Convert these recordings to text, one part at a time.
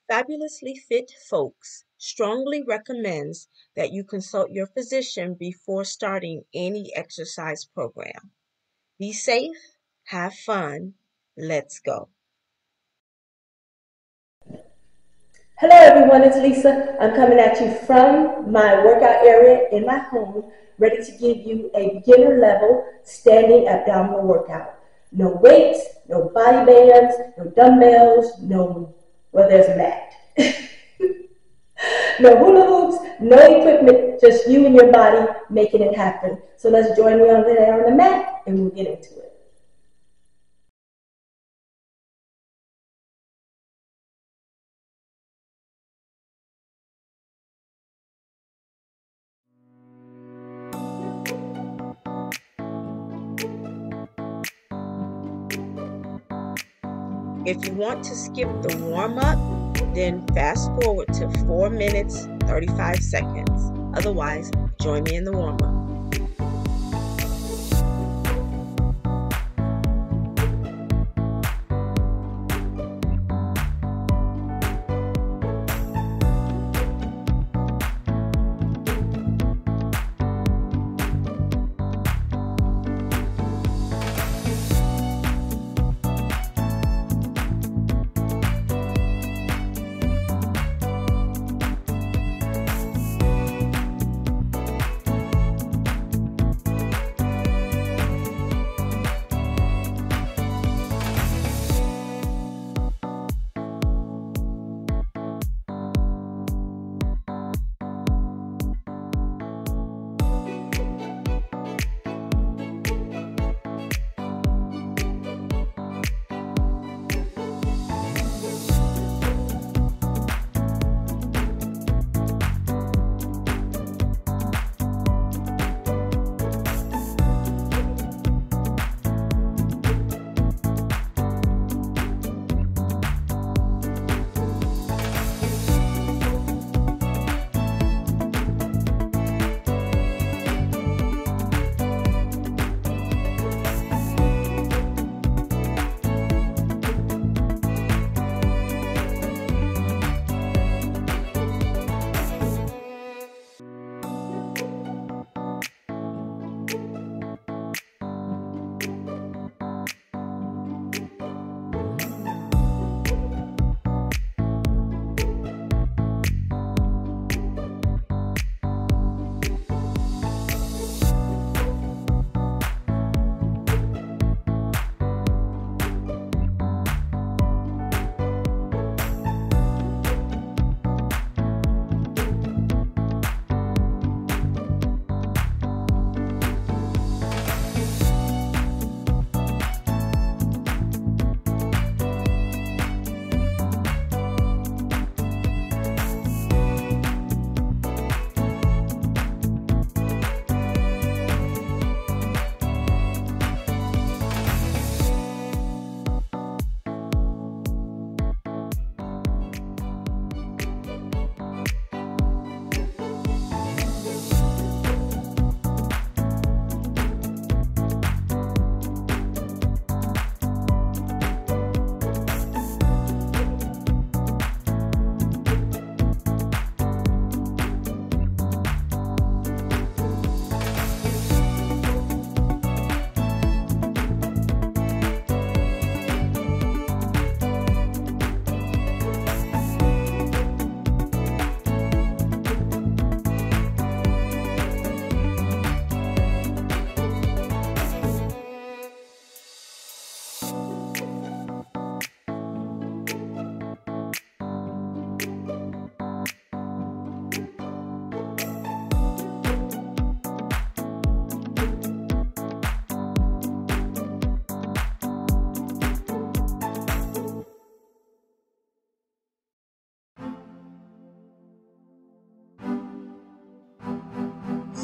Fabulously Fit Folks strongly recommends that you consult your physician before starting any exercise program. Be safe, have fun, let's go. Hello everyone, it's Lisa. I'm coming at you from my workout area in my home, ready to give you a beginner level standing abdominal workout. No weights, no body bands, no dumbbells, well, there's a mat. No hula hoops, no equipment, just you and your body making it happen. So let's join me over there on the mat and we'll get into it. If you want to skip the warm-up, then fast forward to 4 minutes, 35 seconds. Otherwise, join me in the warm-up.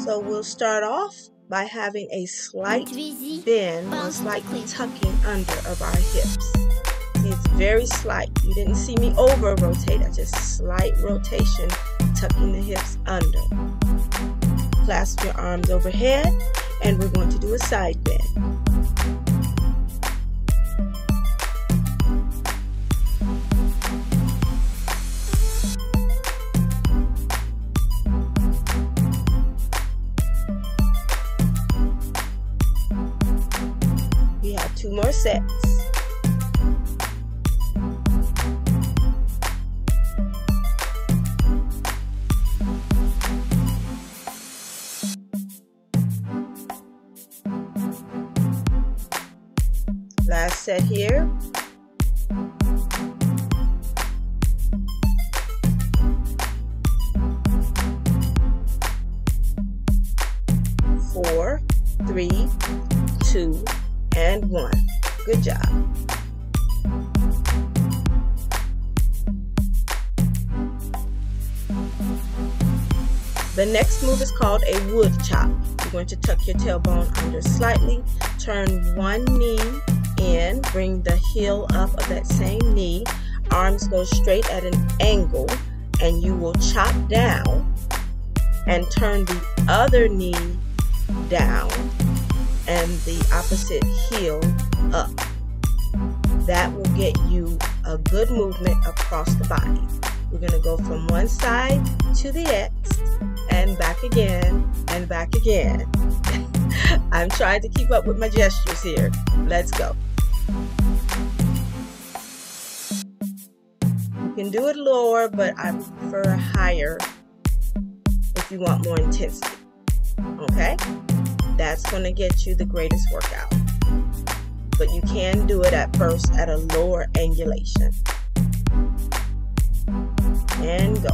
So we'll start off by having a slight bend or slightly tucking under of our hips. It's very slight. You didn't see me over rotate. I just slight rotation, tucking the hips under. Clasp your arms overhead, and we're going to do a side bend. 4 sets. Last set here. Four, 3, 2, and 1. Good job. The next move is called a wood chop. You're going to tuck your tailbone under slightly, turn one knee in, bring the heel up of that same knee, arms go straight at an angle, and you will chop down and turn the other knee down and the opposite heel up. That will get you a good movement across the body. We're going to go from one side to the X and back again and back again. I'm trying to keep up with my gestures here. Let's go. You can do it lower, but I prefer higher if you want more intensity. Okay? That's going to get you the greatest workout. But you can do it at first at a lower angulation. And go.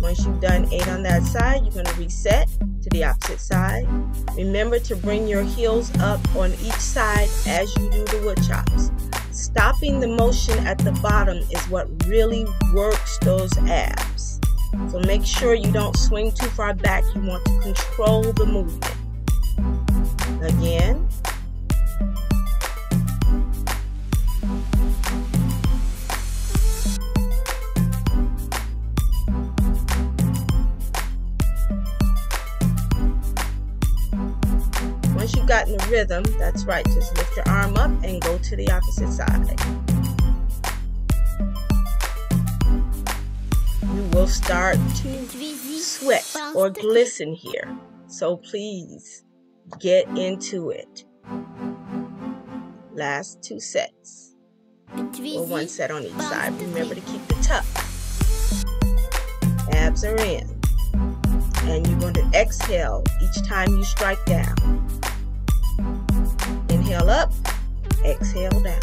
Once you've done 8 on that side, you're going to reset to the opposite side. Remember to bring your heels up on each side as you do the wood chops. Stopping the motion at the bottom is what really works those abs. So make sure you don't swing too far back. You want to control the movement. Again. Once you've gotten the rhythm, that's right, just lift your arm up and go to the opposite side. You will start to sweat or glisten here, so please get into it. Last 2 sets, or 1 set on each side. Remember to keep the tuck. Abs are in. And you're going to exhale each time you strike down. Inhale up, exhale down.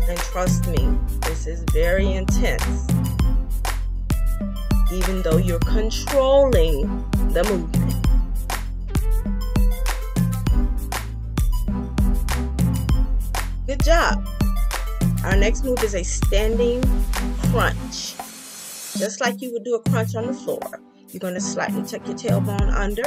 And trust me, this is very intense. Even though you're controlling the movement. Good job. Our next move is a standing crunch. Just like you would do a crunch on the floor. You're going to slightly tuck your tailbone under.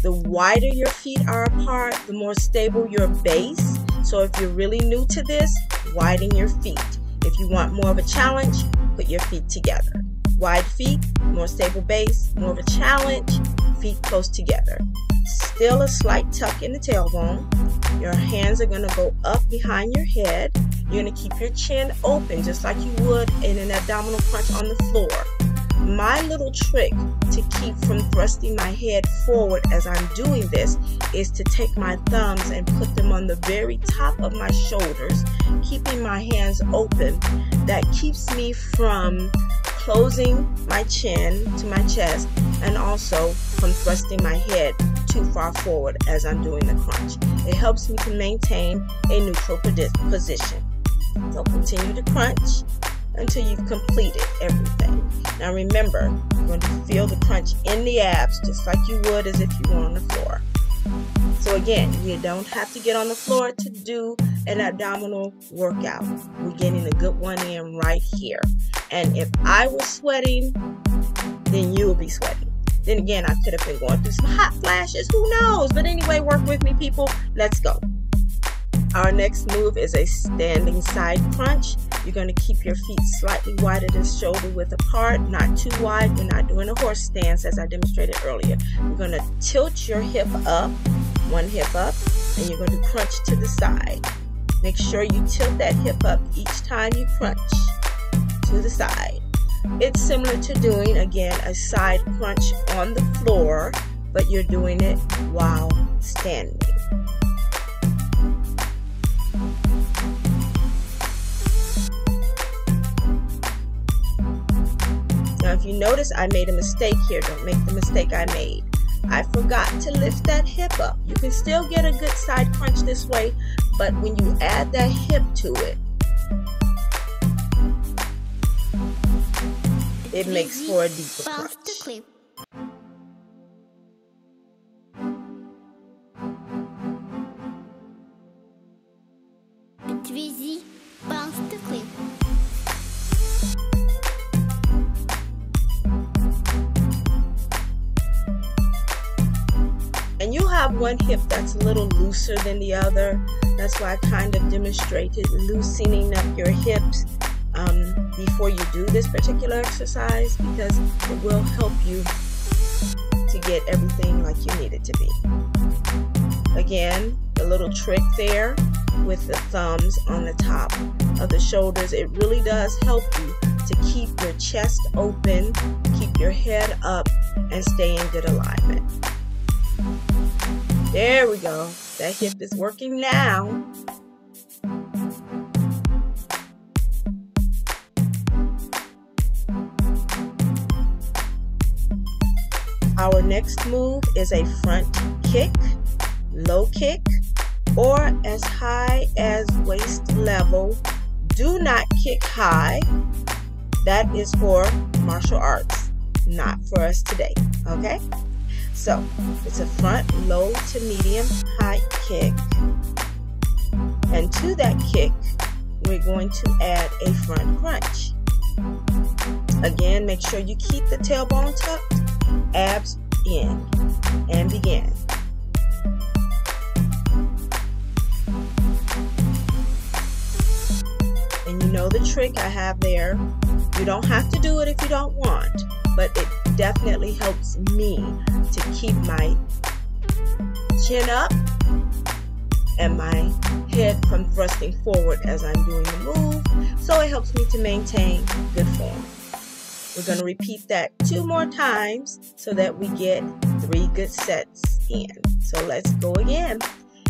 The wider your feet are apart, the more stable your base. So if you're really new to this, widen your feet. If you want more of a challenge, put your feet together. Wide feet, more stable base, more of a challenge, feet close together. Still a slight tuck in the tailbone. Your hands are going to go up behind your head. You're going to keep your chin open just like you would in an abdominal crunch on the floor. My little trick to keep from thrusting my head forward as I'm doing this is to take my thumbs and put them on the very top of my shoulders, keeping my hands open. That keeps me from closing my chin to my chest and also from thrusting my head too far forward as I'm doing the crunch. It helps me to maintain a neutral position. So continue to crunch until you've completed everything. Now remember, you're going to feel the crunch in the abs just like you would as if you were on the floor. So again, you don't have to get on the floor to do an abdominal workout. We're getting a good one in right here. And if I was sweating, then you will be sweating. Then again, I could have been going through some hot flashes. Who knows? But anyway, work with me, people. Let's go. Our next move is a standing side crunch. You're going to keep your feet slightly wider than shoulder width apart, not too wide. We're not doing a horse stance as I demonstrated earlier. You're going to tilt your hip up, one hip up, and you're going to crunch to the side. Make sure you tilt that hip up each time you crunch to the side. It's similar to doing, again, a side crunch on the floor, but you're doing it while standing. Now, if you notice, I made a mistake here. Don't make the mistake I made. I forgot to lift that hip up. You can still get a good side crunch this way, but when you add that hip to it, it makes for a deeper crunch. And you have one hip that's a little looser than the other. That's why I kind of demonstrated loosening up your hips before you do this particular exercise, because it will help you to get everything like you need it to be. Again, the little trick there with the thumbs on the top of the shoulders, it really does help you to keep your chest open, keep your head up, and stay in good alignment. There we go. That hip is working now. Our next move is a front kick, low kick, or as high as waist level. Do not kick high. That is for martial arts, not for us today, okay? So, it's a front low to medium high kick. And to that kick, we're going to add a front crunch. Again, make sure you keep the tailbone tucked, abs in, and begin. And you know the trick I have there. You don't have to do it if you don't want, but it definitely helps me to keep my chin up and my head from thrusting forward as I'm doing the move, so it helps me to maintain good form. We're going to repeat that 2 more times so that we get 3 good sets in. So let's go again.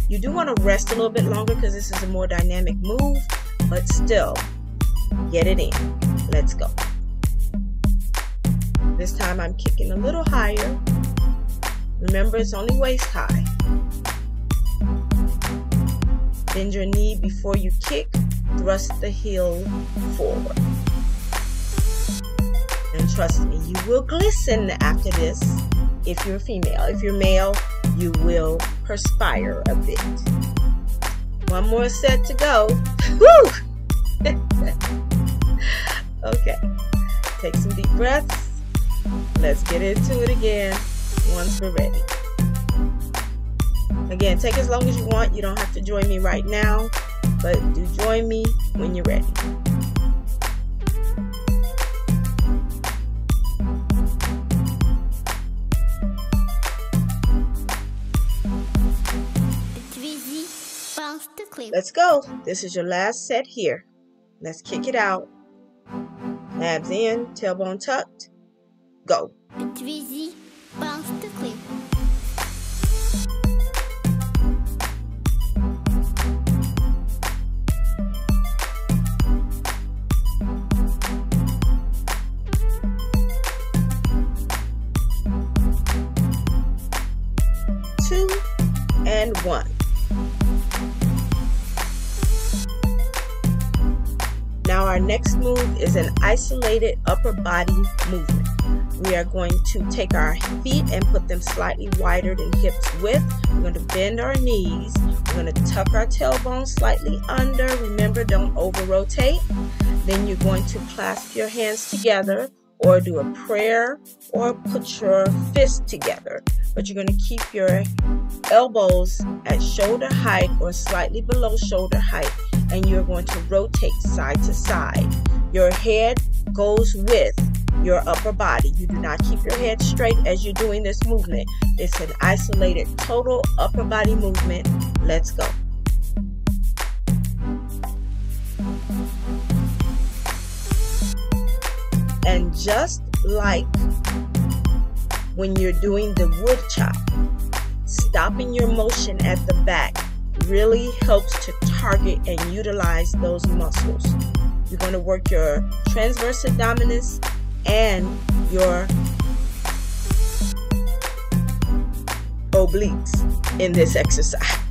You do want to rest a little bit longer because this is a more dynamic move, but still, get it in. Let's go. This time I'm kicking a little higher. Remember, it's only waist high. Bend your knee before you kick. Thrust the heel forward. And trust me, you will glisten after this if you're female. If you're male, you will perspire a bit. 1 more set to go. Woo! Okay. Take some deep breaths. Let's get into it again once we're ready. Again, take as long as you want. You don't have to join me right now, but do join me when you're ready. Let's go. This is your last set here. Let's kick it out. Abs in, tailbone tucked. Go. Two and one. Now our next move is an isolated upper body movement. We are going to take our feet and put them slightly wider than hips width. We're going to bend our knees. We're going to tuck our tailbone slightly under. Remember, don't over rotate. Then you're going to clasp your hands together or do a prayer or put your fists together. But you're going to keep your elbows at shoulder height or slightly below shoulder height, and you're going to rotate side to side. Your head goes with your upper body. You do not keep your head straight as you're doing this movement. It's an isolated total upper body movement. Let's go. And just like when you're doing the wood chop, stopping your motion at the back really helps to target and utilize those muscles. You're going to work your transverse abdominis and your obliques in this exercise.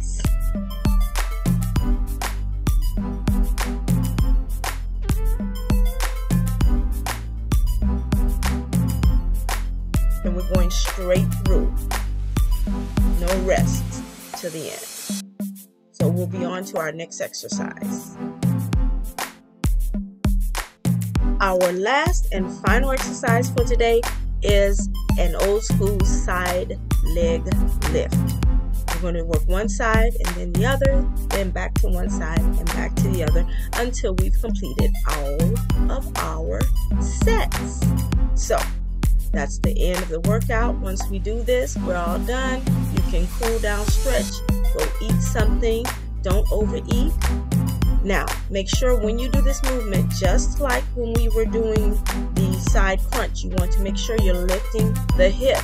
And we're going straight through. No rest to the end. So we'll be on to our next exercise. Our last and final exercise for today is an old school side leg lift. We're going to work one side and then the other, then back to one side and back to the other until we've completed all of our sets. So that's the end of the workout. Once we do this, we're all done. You can cool down, stretch, go eat something. Don't overeat. Now, make sure when you do this movement, just like when we were doing the side crunch, you want to make sure you're lifting the hip.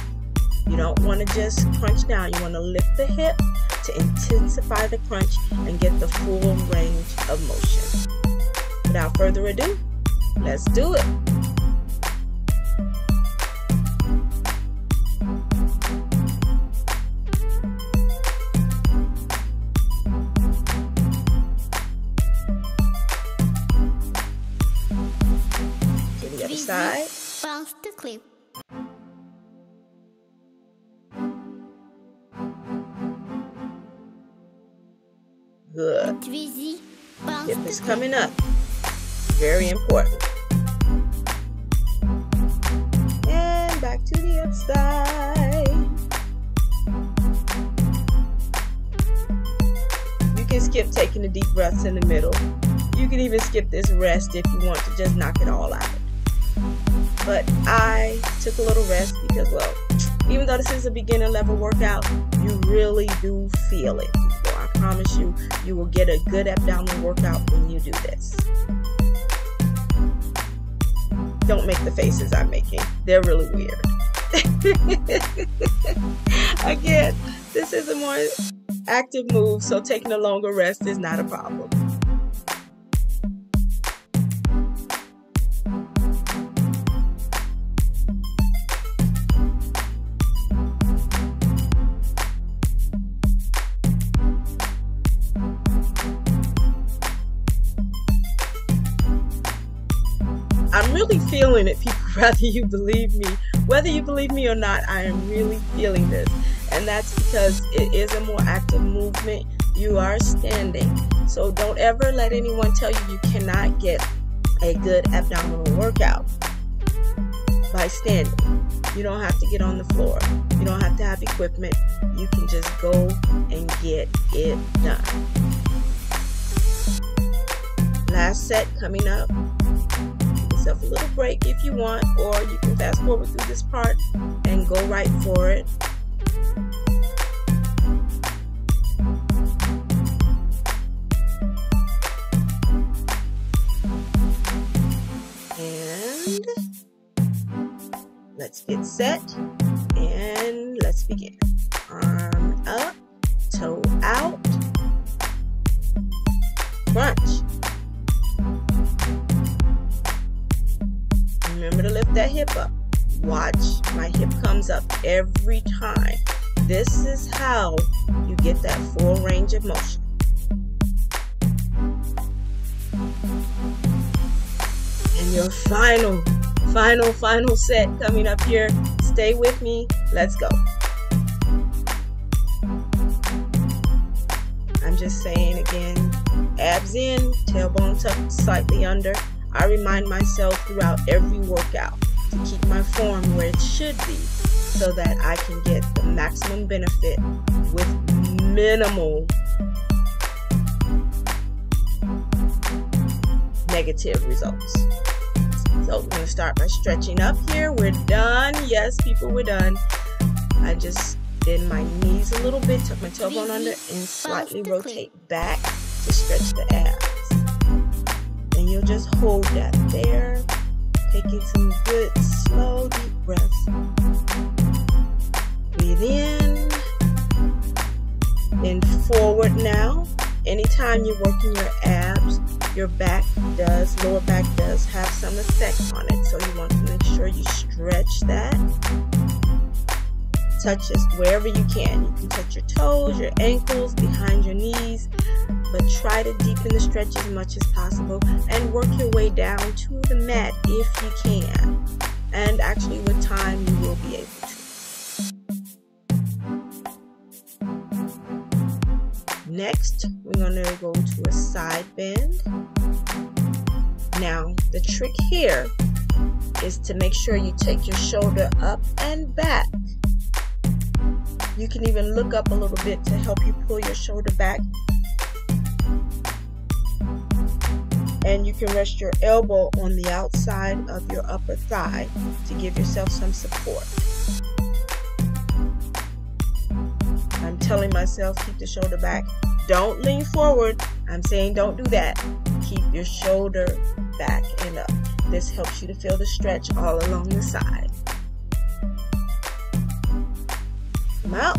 You don't want to just crunch down. You want to lift the hip to intensify the crunch and get the full range of motion. Without further ado, let's do it. Side. Bounce the clip. Good. Hip is coming up. Very important. And back to the other side. You can skip taking the deep breaths in the middle. You can even skip this rest if you want to just knock it all out. But I took a little rest because, well, even though this is a beginner level workout, you really do feel it. So I promise you, you will get a good abdominal workout when you do this. Don't make the faces I'm making. They're really weird. Again, this is a more active move, so taking a longer rest is not a problem. I'm really feeling it, people, whether you believe me. Whether you believe me or not, I am really feeling this. And that's because it is a more active movement. You are standing. So don't ever let anyone tell you you cannot get a good abdominal workout by standing. You don't have to get on the floor. You don't have to have equipment. You can just go and get it done. Last set coming up. A little break if you want, or you can fast forward through this part and go right for it. And let's get set and let's begin. Arm up, toe out, crunch. Remember to lift that hip up. Watch, my hip comes up every time. This is how you get that full range of motion. And your final set coming up here. Stay with me. Let's go. I'm just saying again, abs in, tailbone tucked slightly under. I remind myself throughout every workout to keep my form where it should be so that I can get the maximum benefit with minimal negative results. So we're going to start by stretching up here. We're done. Yes, people, we're done. I just bend my knees a little bit, tuck my tailbone under, and slightly rotate back to stretch the abs. And you'll just hold that there. Taking some good, slow, deep breaths. Breathe in. Then forward now. Anytime you're working your abs, your back does, lower back does have some effect on it. So you want to make sure you stretch that. Touch it wherever you can. You can touch your toes, your ankles, behind your knees, but try to deepen the stretch as much as possible and work your way down to the mat if you can. And actually with time you will be able to. Next, we're going to go to a side bend. Now, the trick here is to make sure you take your shoulder up and back. You can even look up a little bit to help you pull your shoulder back. And you can rest your elbow on the outside of your upper thigh to give yourself some support. I'm telling myself, keep the shoulder back. Don't lean forward. I'm saying don't do that. Keep your shoulder back and up. This helps you to feel the stretch all along the side. Come out.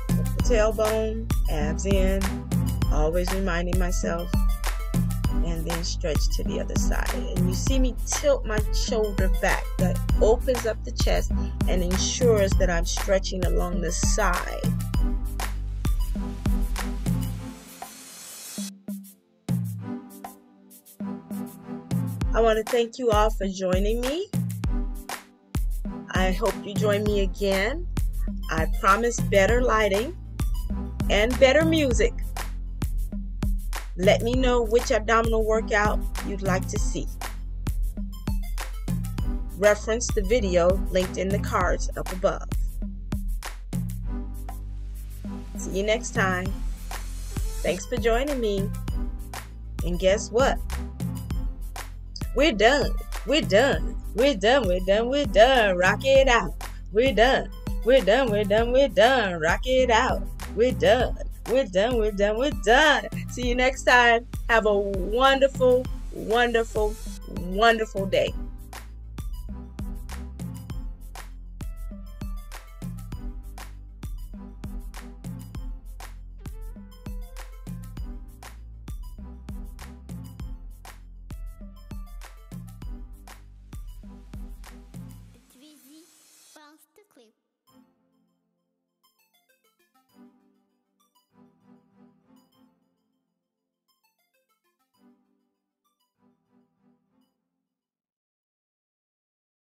Tuck the tailbone, abs in. Always reminding myself. And then stretch to the other side. And you see me tilt my shoulder back. That opens up the chest and ensures that I'm stretching along the side. I want to thank you all for joining me. I hope you join me again. I promise better lighting and better music. Let me know which abdominal workout you'd like to see. Reference the video linked in the cards up above. See you next time. Thanks for joining me. And guess what? We're done. We're done. We're done. We're done. We're done. Rock it out. We're done. We're done. We're done. We're done. Rock it out. We're done. We're done. We're done. We're done. See you next time. Have a wonderful, wonderful, wonderful day.